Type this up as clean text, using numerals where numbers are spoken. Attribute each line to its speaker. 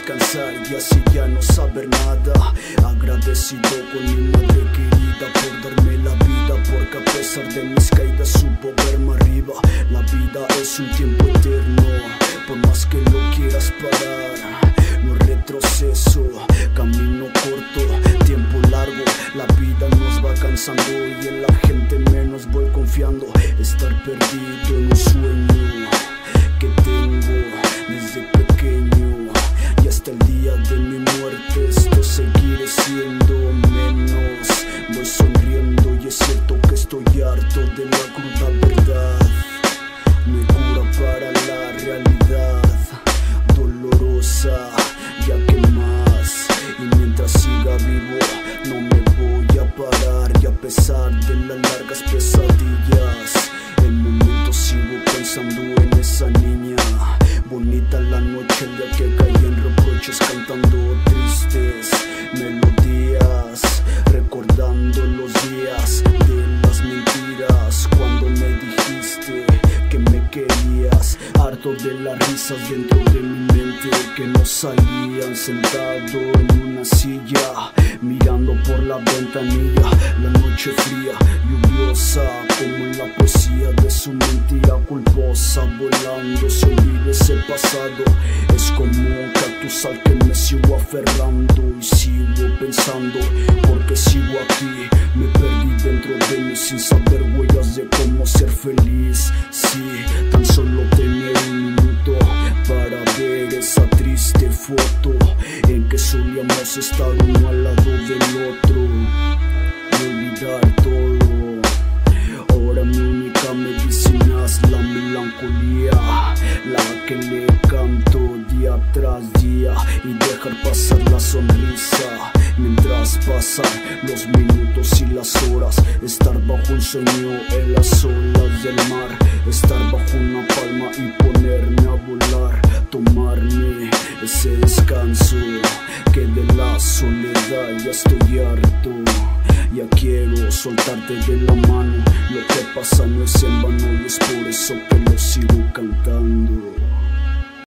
Speaker 1: descansar y así ya no saber nada. Agradecido con mi madre querida por darme la vida, porque a pesar de mis caídas supo verme arriba. La vida es un tiempo eterno, por más que lo quieras parar, no retroceso, camino corto, tiempo largo. La vida nos va cansando y en la gente menos voy confiando. Estar perdido en un sueño que tengo desde pequeño, y hasta el día de mi muerte esto seguiré siendo menos. Voy sonriendo y es cierto que estoy harto de la cruda verdad. No hay cura para la realidad dolorosa, ya que más. Y mientras siga vivo no me voy a parar, y a pesar de las largas pesadillas, en momentos sigo pensando en esa niña. Bonita la noche el día que caí en reproches, cantando tristes melodías, recordando los días de las mentiras, cuando me dijiste que me querías. Harto de las risas dentro de mi mente que no salían, sentado en una silla mirando por la ventanilla, la noche fría, lluviosa, como en la poesía de su mentira culposa. Volando se olvida ese pasado, es como un cactus al que me sigo aferrando y sigo pensando, porque sigo aquí. Me perdí dentro de mí sin saber huellas de cómo ser feliz. Sí, tan solo tener un minuto para ver esa triste foto en que solíamos estar uno al lado del otro y olvidar todo. Ahora mi única medicina es la melancolía, la que le canto día tras día, y dejar pasar la sonrisa mientras pasan los minutos y las horas. Estar bajo un sueño en las olas del mar, estar bajo una palma y ponerme a volar, tomarme ese descanso que de la soledad ya estoy harto. Ya quiero soltarte de la mano, lo que pasa no es en vano y es por eso que lo sigo cantando.